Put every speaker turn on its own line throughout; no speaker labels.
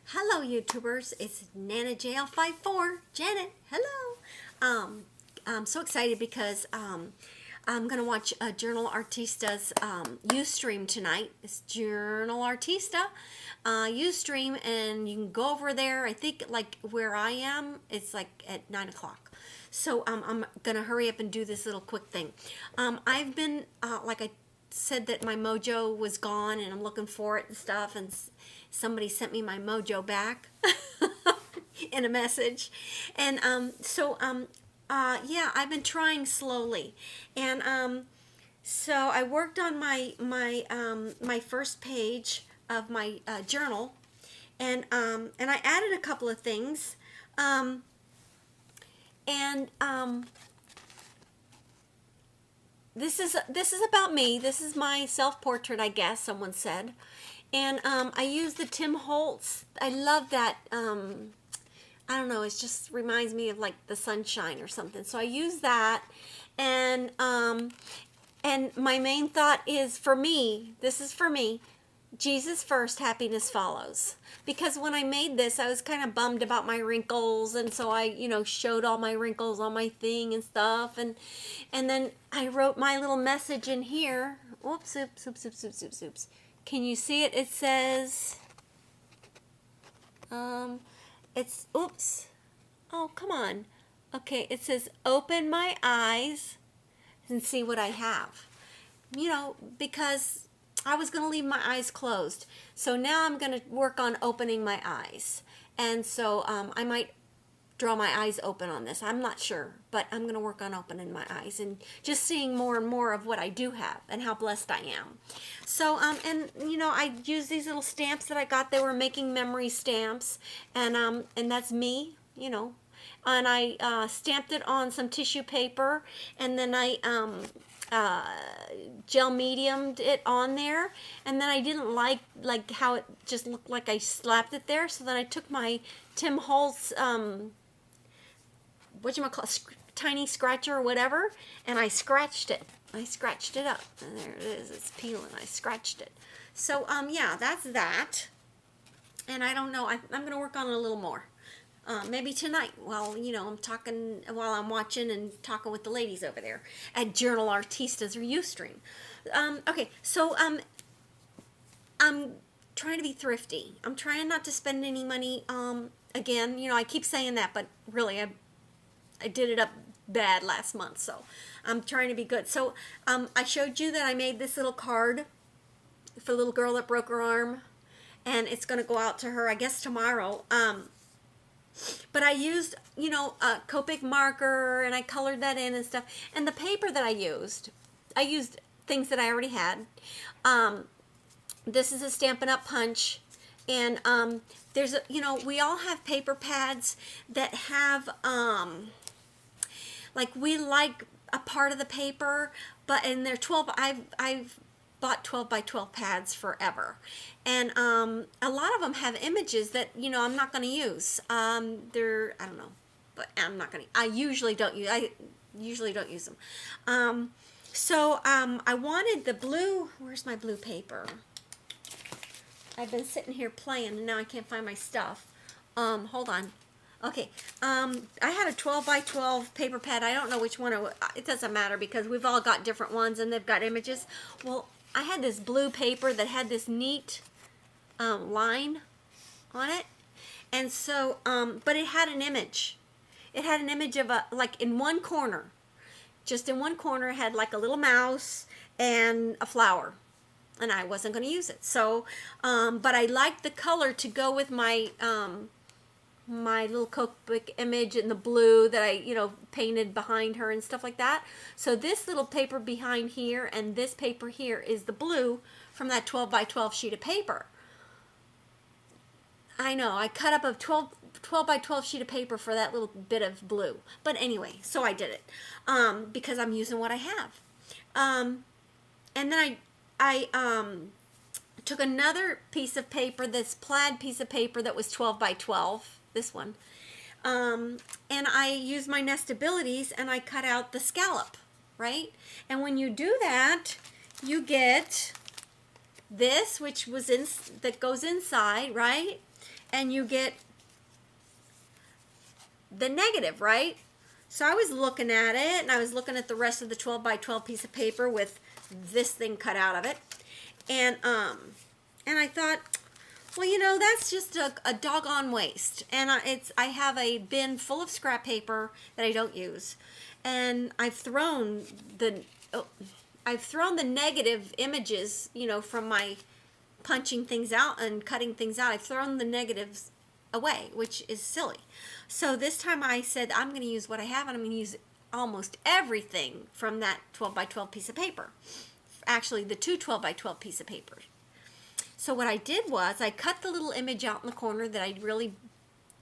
Hello YouTubers, it's Nana JL54, Janet, hello. I'm so excited because I'm gonna watch JournalArtista's Ustream tonight. It's JournalArtista Ustream, and you can go over there. I think like where I am, it's like at 9 o'clock. So I'm gonna hurry up and do this little quick thing. I've been like I said that my mojo was gone and I'm looking for it and stuff, and somebody sent me my mojo back in a message. And yeah, I've been trying slowly, and so I worked on my first page of my journal, and I added a couple of things, and this is about me. This is my self-portrait, I guess someone said. And I used the Tim Holtz. I love that. I don't know. It just reminds me of like the sunshine or something. So I use that, and my main thought is for me. This is for me. Jesus first, happiness follows. Because when I made this, I was kind of bummed about my wrinkles, and so I, showed all my wrinkles on my thing and stuff, and then I wrote my little message in here. Oops, oops, oops, oops, oops, oops, oops. Can you see it? It says, it's, oops. Oh, come on. Okay, it says, open my eyes and see what I have. Because I was going to leave my eyes closed. So now I'm going to work on opening my eyes. And so I might draw my eyes open on this. I'm not sure, but I'm going to work on opening my eyes and just seeing more and more of what I do have and how blessed I am. So, and I use these little stamps that I got. They were making memory stamps, and that's me, and I stamped it on some tissue paper, and then I gel mediumed it on there, and then I didn't like how it just looked like I slapped it there, so then I took my Tim Holtz tiny scratcher or whatever, and I scratched it. I scratched it up, and there it is. It's peeling. I scratched it. So yeah, that's that. And I don't know. I'm gonna work on it a little more. Maybe tonight, while I'm talking, while I'm watching and talking with the ladies over there at JournalArtista's or Ustream. Okay, so I'm trying to be thrifty. I'm trying not to spend any money. Again, I keep saying that, but really, I did it up bad last month, so I'm trying to be good. So I showed you that I made this little card for the little girl that broke her arm, and it's going to go out to her, I guess, tomorrow. But I used, a Copic marker, and I colored that in and stuff. And the paper that I used things that I already had. This is a Stampin' Up! Punch. And there's a, we all have paper pads that have, like, we like a part of the paper, and they're 12, I've bought 12 by 12 pads forever, and a lot of them have images that I'm not going to use. I don't know, but I'm not going to. I usually don't use them. So I wanted the blue. Where's my blue paper? I've been sitting here playing, and now I can't find my stuff. Hold on. Okay, I had a 12 by 12 paper pad. I don't know which one. It doesn't matter because we've all got different ones and they've got images. Well, I had this blue paper that had this neat line on it. And so, but it had an image. It had an image of like in one corner. Just in one corner, it had like a little mouse and a flower. And I wasn't going to use it. So, but I liked the color to go with my my little Copic image in the blue that I, painted behind her and stuff like that. So this little paper behind here and this paper here is the blue from that 12 by 12 sheet of paper. I know, I cut up a 12 by 12 sheet of paper for that little bit of blue. But anyway, so I did it because I'm using what I have. And then I took another piece of paper, this plaid piece of paper that was 12 by 12. This one, and I used my nestabilities and I cut out the scallop, right? And when you do that, you get this, which was that goes inside, right? and you get the negative, right? So I was looking at it, and I was looking at the rest of the 12 by 12 piece of paper with this thing cut out of it, and I thought, well, you know, that's just a doggone waste. And I have a bin full of scrap paper that I don't use, and I've thrown the negative images, you know, from my punching things out and cutting things out. I've thrown the negatives away, which is silly. So this time I said I'm going to use what I have, and I'm going to use almost everything from that 12 by 12 piece of paper. Actually, the two 12 by 12 piece of paper. So what I did was I cut the little image out in the corner that I really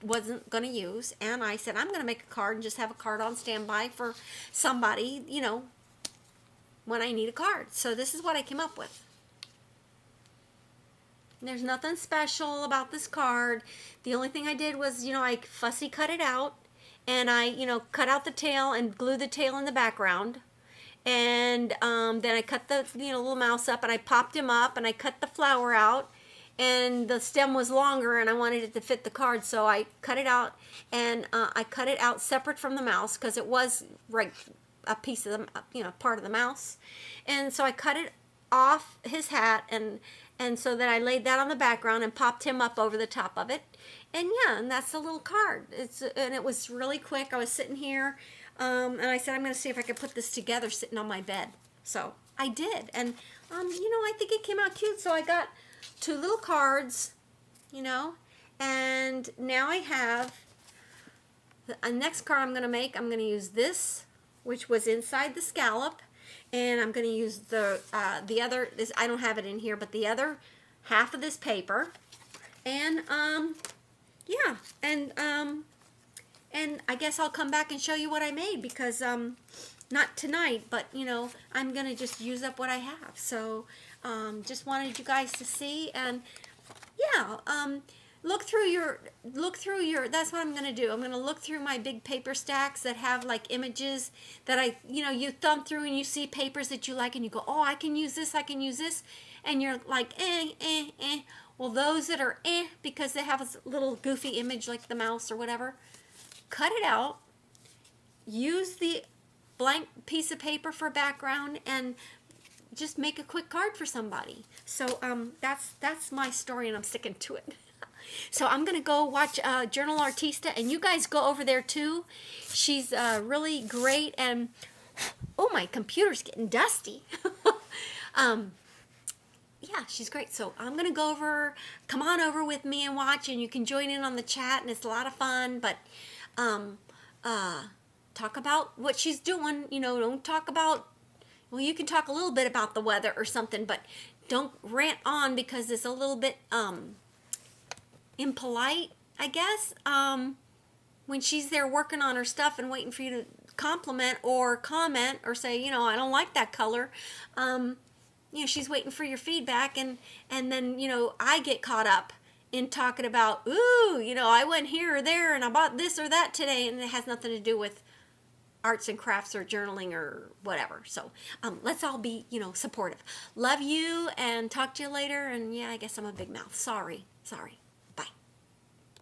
wasn't going to use, and I said I'm going to make a card and just have a card on standby for somebody, you know, when I need a card. So this is what I came up with. There's nothing special about this card. The only thing I did was, you know, I fussy cut it out, and I, you know, cut out the tail and glued the tail in the background. And then I cut the, you know, little mouse up, and I popped him up, and I cut the flower out, and the stem was longer, and I wanted it to fit the card, so I cut it out, and I cut it out separate from the mouse because it was right a piece of the, you know, part of the mouse. And so I cut it off his hat, and so then I laid that on the background and popped him up over the top of it. And yeah, and that's the little card. And it was really quick. I was sitting here, and I said I'm going to see if I could put this together sitting on my bed. So I did, and you know, I think it came out cute. So I got two little cards, you know, and now I have the next card I'm going to make. I'm going to use this, which was inside the scallop, and I'm going to use the other, this, I don't have it in here, but the other half of this paper, and yeah, and I guess I'll come back and show you what I made, because not tonight, but you know, I'm going to just use up what I have. So just wanted you guys to see, and yeah, look through your, that's what I'm going to do. I'm going to look through my big paper stacks that have like images that I, you know, you thumb through and you see papers that you like and you go, oh, I can use this, I can use this. And you're like, Well, those that are because they have a little goofy image like the mouse or whatever, cut it out, use the blank piece of paper for background, and just make a quick card for somebody. So that's my story, and I'm sticking to it. So I'm going to go watch JournalArtista, and you guys go over there too. She's really great, and oh, my computer's getting dusty. Yeah, she's great. So I'm going to go over, come on over with me and watch, and you can join in on the chat, and it's a lot of fun, but talk about what she's doing. You know, don't talk about, well, you can talk a little bit about the weather or something, but don't rant on, because it's a little bit impolite, I guess, when she's there working on her stuff and waiting for you to compliment or comment or say, you know, I don't like that color. You know, she's waiting for your feedback, and then, you know, I get caught up in talking about, ooh, you know, I went here or there and I bought this or that today, and it has nothing to do with arts and crafts or journaling or whatever. So let's all be, you know, supportive. Love you, and talk to you later. And yeah, I guess I'm a big mouth. Sorry.